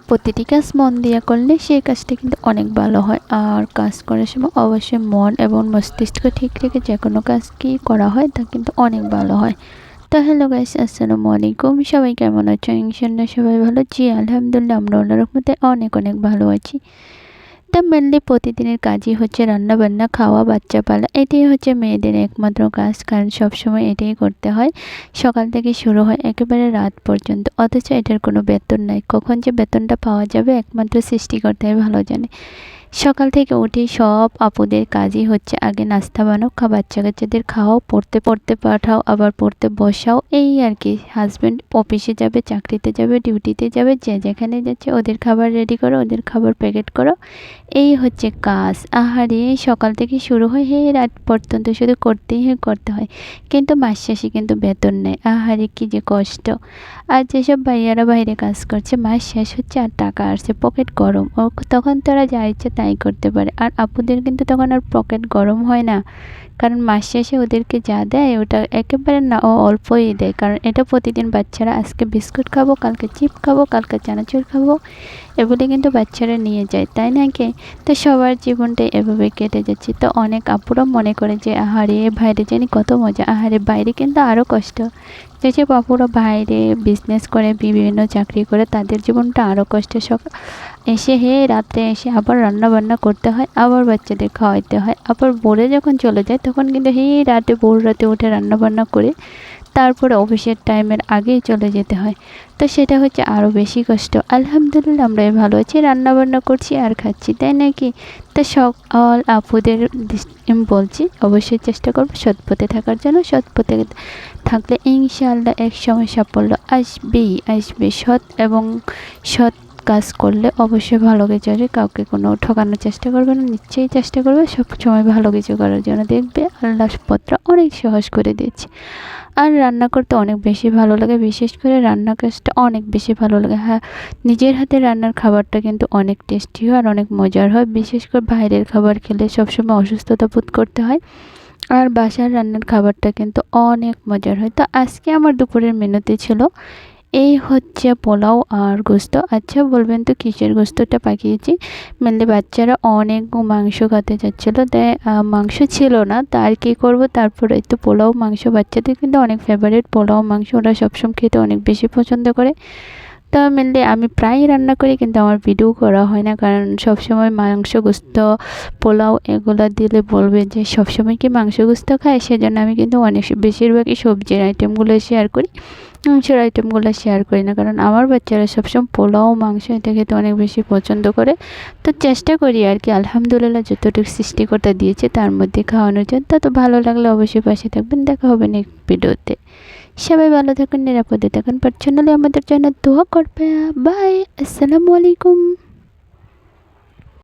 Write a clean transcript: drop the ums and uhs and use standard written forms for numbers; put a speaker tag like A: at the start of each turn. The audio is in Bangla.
A: প্রতিটি কাজ মন দিয়ে করলে সেই কাজটা কিন্তু অনেক ভালো হয়। আর কাজ করার সময় অবশ্যই মন এবং মস্তিষ্ক ঠিক রেখে যে কোনো কাজ কি করা হয় তা কিন্তু অনেক ভালো হয়। তো হ্যালো গাইস, আসসালামু আলাইকুম। সবাই কেমন আছো? ইনশাআল্লাহ সবাই ভালো। জি আলহামদুলিল্লাহ, আমরা আল্লাহর রহমতে অনেক অনেক ভালো আছি। তা মেনলি প্রতিদিনের কাজই হচ্ছে রান্না বান্না, খাওয়া, বাচ্চা পালা। এটাই হচ্ছে মেয়েদের একমাত্র কাজ, কারণ সবসময় এটাই করতে হয়। সকাল থেকে শুরু হয় একেবারে রাত পর্যন্ত, অথচ এটার কোনো বেতন নাই। কখন যে বেতনটা পাওয়া যাবে একমাত্র সৃষ্টিকর্তাই ভালো জানে। সকাল থেকে উঠেই সব আপুদের কাজই হচ্ছে আগে নাস্তা বানাও, বাচ্চা কাচ্চাদের খাওয়াও, পড়তে পড়তে পাঠাও, আবার পড়তে বসাও, এই আর কি। হাজব্যান্ড অফিসে যাবে, চাকরিতে যাবে, ডিউটিতে যাবে, যে যেখানে যাচ্ছে ওদের খাবার রেডি করো, ওদের খাবার প্যাকেট করো, এই হচ্ছে কাজ। আহারে, সকাল থেকে শুরু হয় হে রাত পর্যন্ত শুধু করতে হয়, কিন্তু মাস শেষে কিন্তু বেতন নেই। আহারে কি যে কষ্ট। আর যেসব ভাইয়ারা বাইরে কাজ করছে, মাস শেষ হচ্ছে আর টাকা আসছে, পকেট গরম, ও তখন তারা যা ইচ্ছে তাই করতে পারে। আর আপুদের কিন্তু তখন আর পকেট গরম হয় না, কারণ মাস শেষে ওদেরকে যা দেয় ওটা একেবারে না, ও অল্পই দেয়। কারণ এটা প্রতিদিন বাচ্চারা আজকে বিস্কুট খাবো, কালকে চিপ খাবো, কালকে চানাচুর খাবো, এগুলি কিন্তু বাচ্চারা নিয়ে যায়, তাই নাকি? তো সবার জীবনটা এভাবে কেটে যাচ্ছে। তো অনেক আপুরা মনে করে যে আহারে বাইরে জানি কত মজা। আহারে বাইরে কিন্তু আরও কষ্ট। যেসব আপুরা বাইরে বিজনেস করে, বিভিন্ন চাকরি করে, তাদের জীবনটা আরও কষ্ট। এসে রাত্রে এসে আবার রান্না বান্না করতে হয়, আবার বাচ্চাদের খাওয়াইতে হয়, আবার ভোরে যখন চলে যায় তখন কিন্তু রাতে ভোর রাতে উঠে রান্না বান্না করে তারপরে অফিসের টাইমের আগেই চলে যেতে হয়। তো সেটা হচ্ছে আরও বেশি কষ্ট। আলহামদুলিল্লাহ আমরা ভালো আছি, রান্না বান্না করছি আর খাচ্ছি, তাই নাকি? তো সকল আপুদের বলছি, অবশ্যই চেষ্টা করবো সৎ পথে থাকার জন্য। সৎ পথে থাকলে ইনশাআল্লাহ এক সময় সাফল্য আসবেই। সৎ এবং সৎ কাজ করলে অবশ্যই ভালো কিছু হবে। কাউকে কোনো ঠকানোর চেষ্টা করবে না, নিশ্চয়ই চেষ্টা করবে সব সময় ভালো কিছু করার জন্য। দেখবে আল্লাহ পথটা অনেক সহজ করে দিচ্ছে। আর রান্না করতে অনেক বেশি ভালো লাগে, বিশেষ করে রান্না কাজটা অনেক বেশি ভালো লাগে। হ্যাঁ, নিজের হাতে রান্নার খাবারটা কিন্তু অনেক টেস্টি হয় আর অনেক মজার হয়। বিশেষ করে বাইরের খাবার খেলে সবসময় অসুস্থতা বোধ করতে হয়, আর বাসার রান্নার খাবারটা কিন্তু অনেক মজার হয়। তো আজকে আমার দুপুরের মেনুতে ছিল এই হচ্ছে পোলাও আর গোস্ত। আচ্ছা বলবেন তো কিসের গোস্তটা পাকিয়েছি? মেনলি বাচ্চারা অনেক মাংস খেতে চাচ্ছিলো, তাই মাংস ছিল না, তা আর কী করবো। তারপরে একটু পোলাও মাংস, বাচ্চাদের কিন্তু অনেক ফেভারিট পোলাও মাংস, ওরা সবসময় খেতে অনেক বেশি পছন্দ করে। তো মেনলি আমি প্রায়ই রান্না করি, কিন্তু আমার ভিডিও করা হয় না, কারণ সবসময় মাংস গোস্ত পোলাও এগুলো দিলে বলবে যে সবসময় কি মাংস গোস্ত খায়, সেজন্য আমি কিন্তু অনেক বেশিরভাগই সবজির আইটেমগুলো শেয়ার করি, মাংসের আইটেমগুলো শেয়ার করি না। কারণ আমার বাচ্চারা সবসময় পোলাও মাংস এটা খেতে অনেক বেশি পছন্দ করে। তো চেষ্টা করি আর কি, আলহামদুলিল্লাহ যতটুকু সৃষ্টিকর্তা দিয়েছে তার মধ্যে খাওয়ানোর জন্য। তো ভালো লাগলে অবশ্যই পাশে থাকবেন। দেখা হবে নেক্সট ভিডিওতে। সবাই ভালো থাকুন, নিরাপদে থাকুন, পার্সোনালি আমাদের জন্য দোয়া করবে। বাই, আসসালামু আলাইকুম।